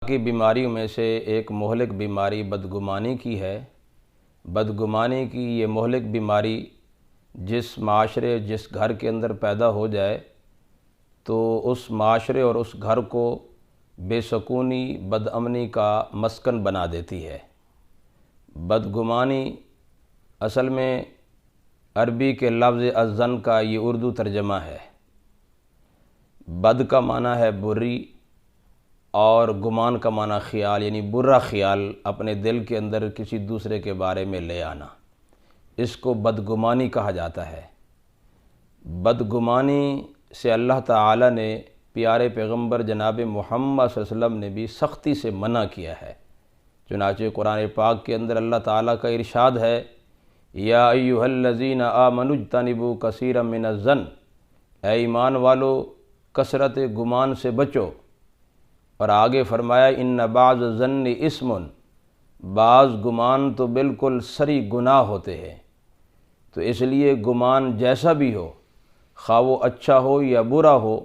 کی بیماریوں میں سے ایک مہلک بیماری بدگمانی کی ہے۔ بدگمانی کی یہ مہلک بیماری جس معاشرے جس گھر کے اندر پیدا ہو جائے تو اس معاشرے اور اس گھر کو بے سکونی بدامنی کا مسکن بنا دیتی ہے۔ بدگمانی اصل میں عربی کے لفظ الظن کا یہ اردو ترجمہ ہے۔ بد کا معنی ہے بری اور گمان کا معنی خیال، یعنی برا خیال اپنے دل کے اندر کسی دوسرے کے بارے میں لے آنا، اس کو بدگمانی کہا جاتا ہے۔ بدگمانی سے اللہ تعالی نے پیارے پیغمبر جناب محمد صلی اللہ علیہ وسلم نے بھی سختی سے منع کیا ہے۔ چنانچہ قرآن پاک کے اندر اللہ تعالیٰ کا ارشاد ہے، یا ایھا الذین آمنوا اجتنبوا کثیرا من الظن، اے ایمان والو کثرت گمان سے بچو۔ اور آگے فرمایا ان بعض الظن اسم، بعض گمان تو بالکل سری گناہ ہوتے ہیں۔ تو اس لیے گمان جیسا بھی ہو، خواہ وہ اچھا ہو یا برا ہو،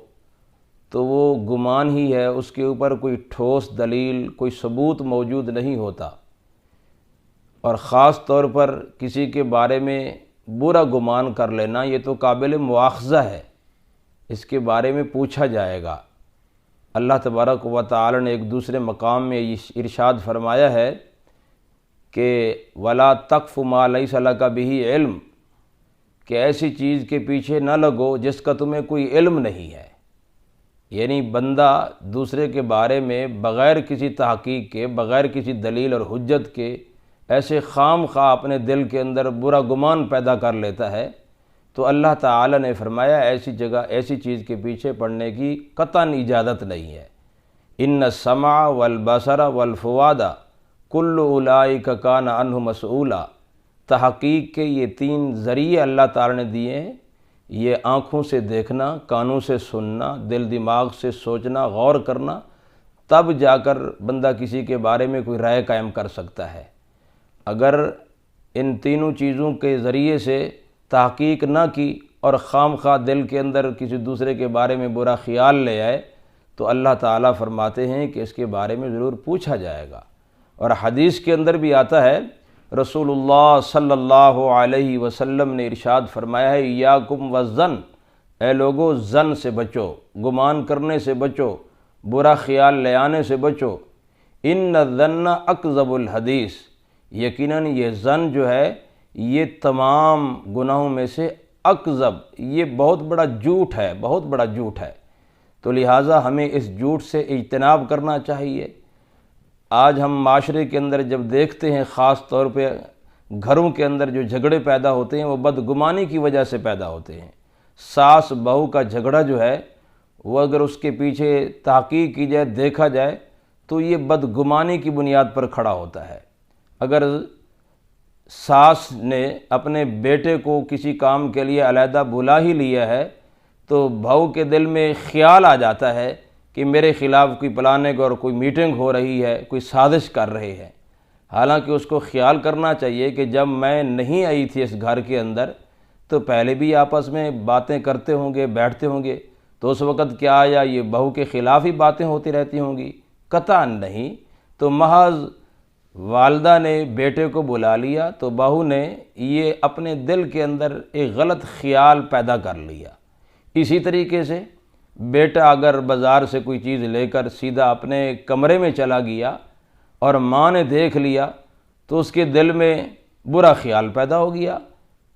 تو وہ گمان ہی ہے، اس کے اوپر کوئی ٹھوس دلیل کوئی ثبوت موجود نہیں ہوتا۔ اور خاص طور پر کسی کے بارے میں برا گمان کر لینا یہ تو قابل مواخذہ ہے، اس کے بارے میں پوچھا جائے گا۔ اللہ تبارک و تعالی نے ایک دوسرے مقام میں ارشاد فرمایا ہے کہ وَلَا تَقْفُ مَا لَيْسَ لَكَ بِهِ علم، کہ ایسی چیز کے پیچھے نہ لگو جس کا تمہیں کوئی علم نہیں ہے۔ یعنی بندہ دوسرے کے بارے میں بغیر کسی تحقیق کے، بغیر کسی دلیل اور حجت کے ایسے خام خواہ اپنے دل کے اندر برا گمان پیدا کر لیتا ہے، تو اللہ تعالی نے فرمایا ایسی جگہ ایسی چیز کے پیچھے پڑنے کی قطعاً اجازت نہیں ہے۔ ان السمع والبصر والفؤاد کل اولئک کان عنہ مسئولا، تحقیق کے یہ تین ذریعے اللہ تعالی نے دیے ہیں، یہ آنکھوں سے دیکھنا، کانوں سے سننا، دل دماغ سے سوچنا، غور کرنا، تب جا کر بندہ کسی کے بارے میں کوئی رائے قائم کر سکتا ہے۔ اگر ان تینوں چیزوں کے ذریعے سے تحقیق نہ کی اور خام خواہ دل کے اندر کسی دوسرے کے بارے میں برا خیال لے آئے تو اللہ تعالیٰ فرماتے ہیں کہ اس کے بارے میں ضرور پوچھا جائے گا۔ اور حدیث کے اندر بھی آتا ہے، رسول اللہ صلی اللہ علیہ وسلم نے ارشاد فرمایا ہے، ایاکم والظن، اے لوگو ظن سے بچو، گمان کرنے سے بچو، برا خیال لے آنے سے بچو۔ ان الظن اکذب الحدیث، یقیناً یہ ظن جو ہے یہ تمام گناہوں میں سے اکذب، یہ بہت بڑا جھوٹ ہے، بہت بڑا جھوٹ ہے۔ تو لہٰذا ہمیں اس جھوٹ سے اجتناب کرنا چاہیے۔ آج ہم معاشرے کے اندر جب دیکھتے ہیں، خاص طور پہ گھروں کے اندر جو جھگڑے پیدا ہوتے ہیں وہ بدگمانی کی وجہ سے پیدا ہوتے ہیں۔ ساس بہو کا جھگڑا جو ہے وہ اگر اس کے پیچھے تحقیق کی جائے، دیکھا جائے تو یہ بدگمانی کی بنیاد پر کھڑا ہوتا ہے۔ اگر ساس نے اپنے بیٹے کو کسی کام کے لیے علیحدہ بلا ہی لیا ہے تو بہو کے دل میں خیال آ جاتا ہے کہ میرے خلاف کوئی پلاننگ اور کوئی میٹنگ ہو رہی ہے، کوئی سازش کر رہے ہیں۔ حالانکہ اس کو خیال کرنا چاہیے کہ جب میں نہیں آئی تھی اس گھر کے اندر تو پہلے بھی آپس میں باتیں کرتے ہوں گے، بیٹھتے ہوں گے، تو اس وقت کیا آیا یہ بہو کے خلاف ہی باتیں ہوتی رہتی ہوں گی؟ قطعاً نہیں۔ تو محض والدہ نے بیٹے کو بلا لیا تو بہو نے یہ اپنے دل کے اندر ایک غلط خیال پیدا کر لیا۔ اسی طریقے سے بیٹا اگر بازار سے کوئی چیز لے کر سیدھا اپنے کمرے میں چلا گیا اور ماں نے دیکھ لیا تو اس کے دل میں برا خیال پیدا ہو گیا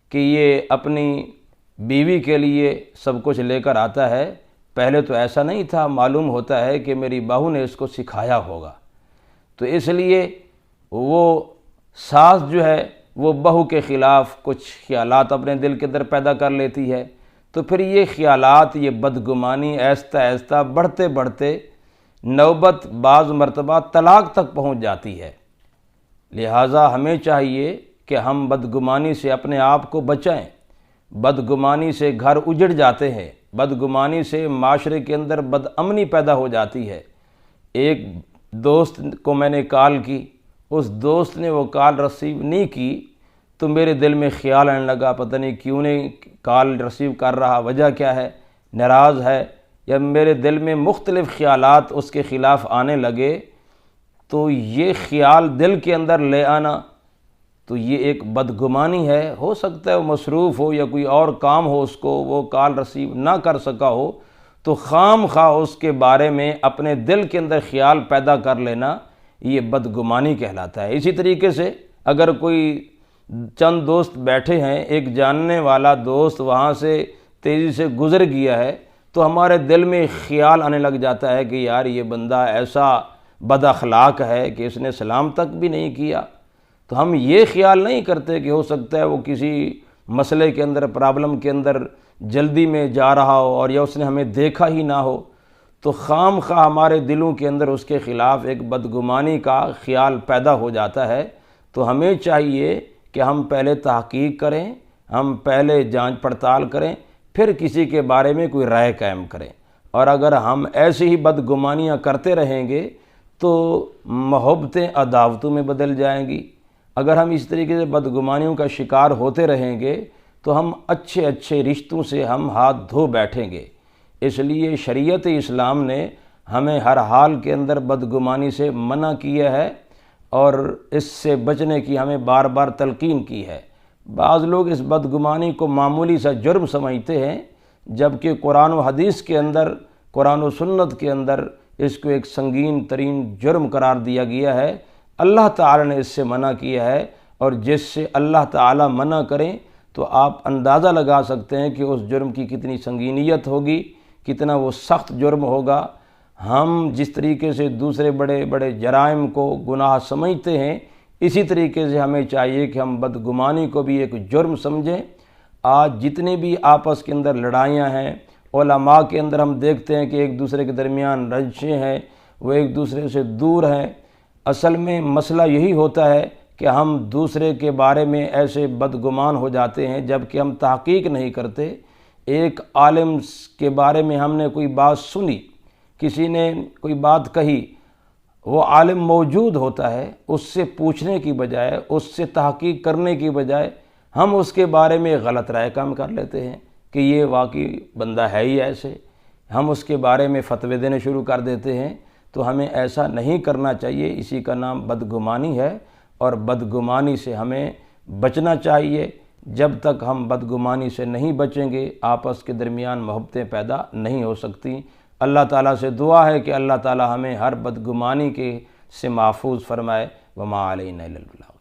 کہ یہ اپنی بیوی کے لیے سب کچھ لے کر آتا ہے، پہلے تو ایسا نہیں تھا، معلوم ہوتا ہے کہ میری بہو نے اس کو سکھایا ہوگا۔ تو اس لیے وہ ساس جو ہے وہ بہو کے خلاف کچھ خیالات اپنے دل کے اندر پیدا کر لیتی ہے، تو پھر یہ خیالات، یہ بدگمانی آہستہ آہستہ بڑھتے بڑھتے نوبت بعض مرتبہ طلاق تک پہنچ جاتی ہے۔ لہٰذا ہمیں چاہیے کہ ہم بدگمانی سے اپنے آپ کو بچائیں۔ بدگمانی سے گھر اجڑ جاتے ہیں، بدگمانی سے معاشرے کے اندر بدامنی پیدا ہو جاتی ہے۔ ایک دوست کو میں نے کال کی، اس دوست نے وہ کال ریسیو نہیں کی تو میرے دل میں خیال آنے لگا پتہ نہیں کیوں نہیں کال ریسیو کر رہا، وجہ کیا ہے، ناراض ہے، یا میرے دل میں مختلف خیالات اس کے خلاف آنے لگے تو یہ خیال دل کے اندر لے آنا تو یہ ایک بدگمانی ہے۔ ہو سکتا ہے وہ مصروف ہو یا کوئی اور کام ہو، اس کو وہ کال ریسیو نہ کر سکا ہو، تو خام خواہ اس کے بارے میں اپنے دل کے اندر خیال پیدا کر لینا یہ بدگمانی کہلاتا ہے۔ اسی طریقے سے اگر کوئی چند دوست بیٹھے ہیں، ایک جاننے والا دوست وہاں سے تیزی سے گزر گیا ہے، تو ہمارے دل میں خیال آنے لگ جاتا ہے کہ یار یہ بندہ ایسا بد اخلاق ہے کہ اس نے سلام تک بھی نہیں کیا۔ تو ہم یہ خیال نہیں کرتے کہ ہو سکتا ہے وہ کسی مسئلے کے اندر، پرابلم کے اندر جلدی میں جا رہا ہو اور یا اس نے ہمیں دیکھا ہی نہ ہو، تو خام خواہ ہمارے دلوں کے اندر اس کے خلاف ایک بدگمانی کا خیال پیدا ہو جاتا ہے۔ تو ہمیں چاہیے کہ ہم پہلے تحقیق کریں، ہم پہلے جانچ پڑتال کریں، پھر کسی کے بارے میں کوئی رائے قائم کریں۔ اور اگر ہم ایسی ہی بدگمانیاں کرتے رہیں گے تو محبتیں عداوتوں میں بدل جائیں گی۔ اگر ہم اس طریقے سے بدگمانیوں کا شکار ہوتے رہیں گے تو ہم اچھے اچھے رشتوں سے ہم ہاتھ دھو بیٹھیں گے۔ اس لیے شریعت اسلام نے ہمیں ہر حال کے اندر بدگمانی سے منع کیا ہے اور اس سے بچنے کی ہمیں بار بار تلقین کی ہے۔ بعض لوگ اس بدگمانی کو معمولی سا جرم سمجھتے ہیں، جبکہ قرآن و حدیث کے اندر، قرآن و سنت کے اندر اس کو ایک سنگین ترین جرم قرار دیا گیا ہے۔ اللہ تعالی نے اس سے منع کیا ہے، اور جس سے اللہ تعالی منع کریں تو آپ اندازہ لگا سکتے ہیں کہ اس جرم کی کتنی سنگینیت ہوگی، کتنا وہ سخت جرم ہوگا۔ ہم جس طریقے سے دوسرے بڑے بڑے جرائم کو گناہ سمجھتے ہیں، اسی طریقے سے ہمیں چاہیے کہ ہم بدگمانی کو بھی ایک جرم سمجھیں۔ آج جتنے بھی آپس کے اندر لڑائیاں ہیں، علماء کے اندر ہم دیکھتے ہیں کہ ایک دوسرے کے درمیان رنجشیں ہیں، وہ ایک دوسرے سے دور ہیں۔ اصل میں مسئلہ یہی ہوتا ہے کہ ہم دوسرے کے بارے میں ایسے بدگمان ہو جاتے ہیں جبکہ ہم تحقیق نہیں کرتے۔ ایک عالم کے بارے میں ہم نے کوئی بات سنی، کسی نے کوئی بات کہی، وہ عالم موجود ہوتا ہے، اس سے پوچھنے کی بجائے، اس سے تحقیق کرنے کی بجائے ہم اس کے بارے میں غلط رائے قائم کر لیتے ہیں کہ یہ واقعی بندہ ہے ہی ایسے، ہم اس کے بارے میں فتوے دینے شروع کر دیتے ہیں۔ تو ہمیں ایسا نہیں کرنا چاہیے، اسی کا نام بدگمانی ہے، اور بدگمانی سے ہمیں بچنا چاہیے۔ جب تک ہم بدگمانی سے نہیں بچیں گے، آپس کے درمیان محبتیں پیدا نہیں ہو سکتی۔ اللہ تعالیٰ سے دعا ہے کہ اللہ تعالیٰ ہمیں ہر بدگمانی کے سے محفوظ فرمائے۔ وما علینا الا البلاغ۔